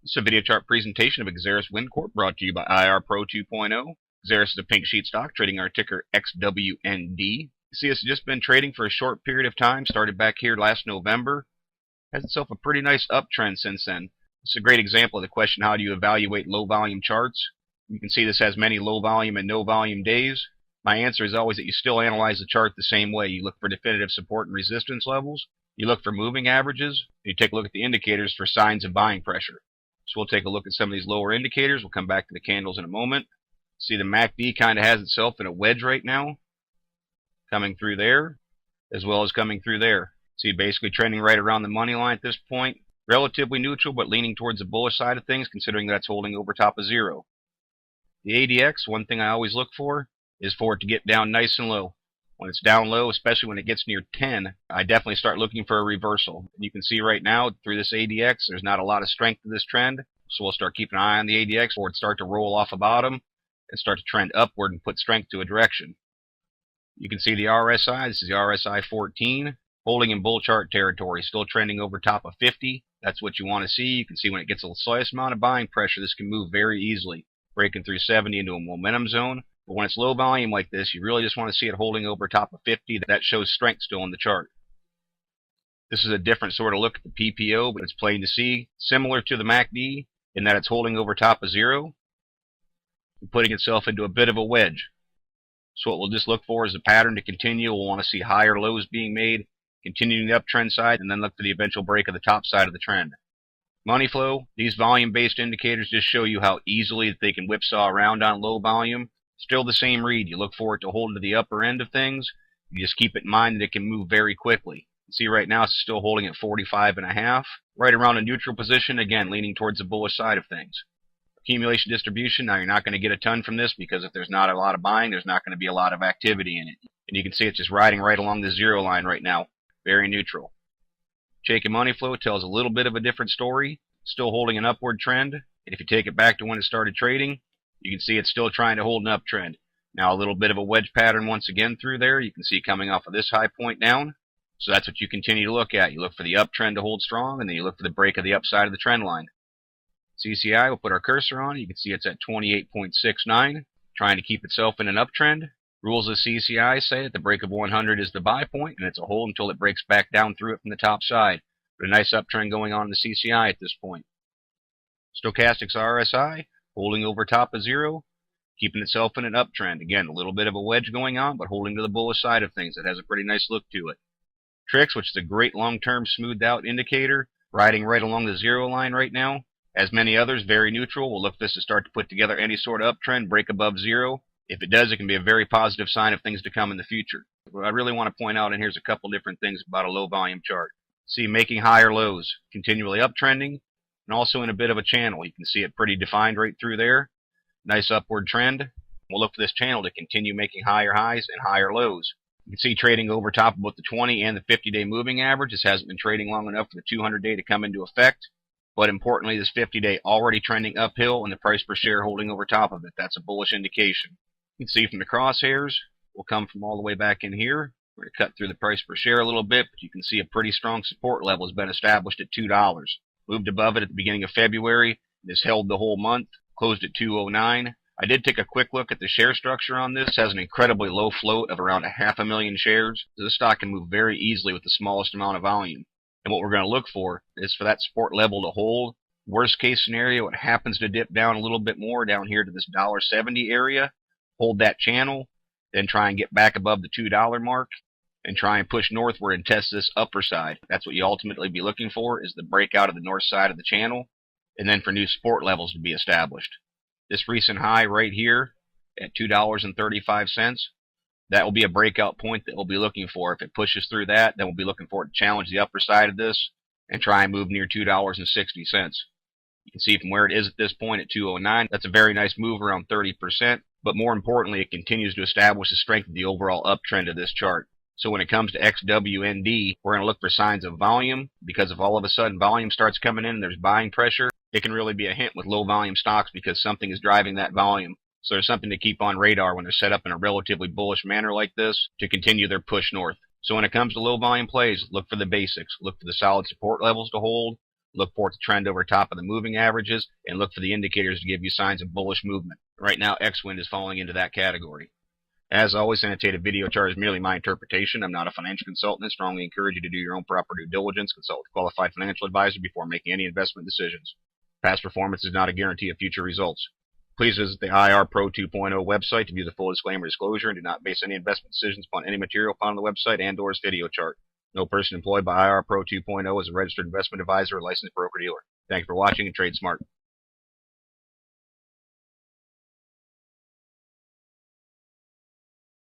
This is a video chart presentation of Xzeres Corp brought to you by IR Pro 2.0. Xzeres is a pink sheet stock trading our ticker XWND. You see, it's just been trading for a short period of time, started back here last November. Has itself a pretty nice uptrend since then. It's a great example of the question, how do you evaluate low volume charts? You can see this has many low volume and no volume days. My answer is always that you still analyze the chart the same way. You look for definitive support and resistance levels. You look for moving averages. You take a look at the indicators for signs of buying pressure. So we'll take a look at some of these lower indicators. We'll come back to the candles in a moment. See, the MACD kind of has itself in a wedge right now, coming through there, as well as coming through there. See, basically trending right around the money line at this point. Relatively neutral, but leaning towards the bullish side of things, considering that's holding over top of zero. The ADX, one thing I always look for is for it to get down nice and low. When it's down low, especially when it gets near 10, I definitely start looking for a reversal. You can see right now through this ADX, there's not a lot of strength to this trend. So we'll start keeping an eye on the ADX for it to start to roll off a bottom and start to trend upward and put strength to a direction. You can see the RSI. This is the RSI 14, holding in bull chart territory, still trending over top of 50. That's what you want to see. You can see when it gets a slightest amount of buying pressure, this can move very easily, breaking through 70 into a momentum zone. But when it's low volume like this, you really just want to see it holding over top of 50. That shows strength still in the chart. This is a different sort of look at the PPO, but it's plain to see. Similar to the MACD in that it's holding over top of zero and putting itself into a bit of a wedge. So what we'll just look for is a pattern to continue. We'll want to see higher lows being made, continuing the uptrend side, and then look for the eventual break of the top side of the trend. Money flow, these volume-based indicators just show you how easily they can whipsaw around on low volume. Still the same read. You look for it to hold to the upper end of things. You just keep it in mind that it can move very quickly. You see right now it's still holding at 45.5, right around a neutral position, again leaning towards the bullish side of things. Accumulation distribution, now you're not going to get a ton from this because if there's not a lot of buying, there's not going to be a lot of activity in it. And you can see it's just riding right along the zero line right now. Very neutral. Chaikin money flow tells a little bit of a different story. Still holding an upward trend. And if you take it back to when it started trading, you can see it's still trying to hold an uptrend. Now a little bit of a wedge pattern once again through there. You can see coming off of this high point down. So that's what you continue to look at. You look for the uptrend to hold strong, and then you look for the break of the upside of the trend line. CCI, we'll put our cursor on. You can see it's at 28.69, trying to keep itself in an uptrend. Rules of CCI say that the break of 100 is the buy point, and it's a hold until it breaks back down through it from the top side. But a nice uptrend going on in the CCI at this point. Stochastics RSI, holding over top of zero, keeping itself in an uptrend. Again, a little bit of a wedge going on, but holding to the bullish side of things. It has a pretty nice look to it. Trix, which is a great long-term smoothed out indicator, riding right along the zero line right now. As many others, very neutral. We'll look for this to start to put together any sort of uptrend, break above zero. If it does, it can be a very positive sign of things to come in the future. What I really want to point out, and here's a couple different things about a low volume chart. See, making higher lows, continually uptrending, and also in a bit of a channel. You can see it pretty defined right through there. Nice upward trend. We'll look for this channel to continue making higher highs and higher lows. You can see trading over top of both the 20 and the 50-day moving average. This hasn't been trading long enough for the 200-day to come into effect. But importantly, this 50-day already trending uphill and the price per share holding over top of it. That's a bullish indication. You can see from the crosshairs, we'll come from all the way back in here. We're going to cut through the price per share a little bit, but you can see a pretty strong support level has been established at $2. Moved above it at the beginning of February. This held the whole month, closed at 209. I did take a quick look at the share structure on this. It has an incredibly low float of around 500,000 shares. So this stock can move very easily with the smallest amount of volume. And what we're going to look for is for that support level to hold. Worst case scenario, it happens to dip down a little bit more down here to this $1.70 area. Hold that channel, then try and get back above the $2 mark and try and push northward and test this upper side. That's what you ultimately be looking for, is the breakout of the north side of the channel, and then for new support levels to be established. This recent high right here at $2.35, that will be a breakout point that we'll be looking for. If it pushes through that, then we'll be looking for it to challenge the upper side of this and try and move near $2.60. You can see from where it is at this point at 209, that's a very nice move, around 30%. But more importantly, it continues to establish the strength of the overall uptrend of this chart. So when it comes to XWND, we're going to look for signs of volume, because if all of a sudden volume starts coming in and there's buying pressure, it can really be a hint with low volume stocks because something is driving that volume. So there's something to keep on radar when they're set up in a relatively bullish manner like this to continue their push north. So when it comes to low volume plays, look for the basics. Look for the solid support levels to hold. Look for it to trend over top of the moving averages, and look for the indicators to give you signs of bullish movement. Right now, XWND is falling into that category. As always, annotated video chart is merely my interpretation. I'm not a financial consultant and strongly encourage you to do your own proper due diligence. Consult with a qualified financial advisor before making any investment decisions. Past performance is not a guarantee of future results. Please visit the IR Pro 2.0 website to view the full disclaimer disclosure, and do not base any investment decisions upon any material found on the website and/or its video chart. No person employed by IR Pro 2.0 is a registered investment advisor or licensed broker-dealer. Thank you for watching, and trade smart.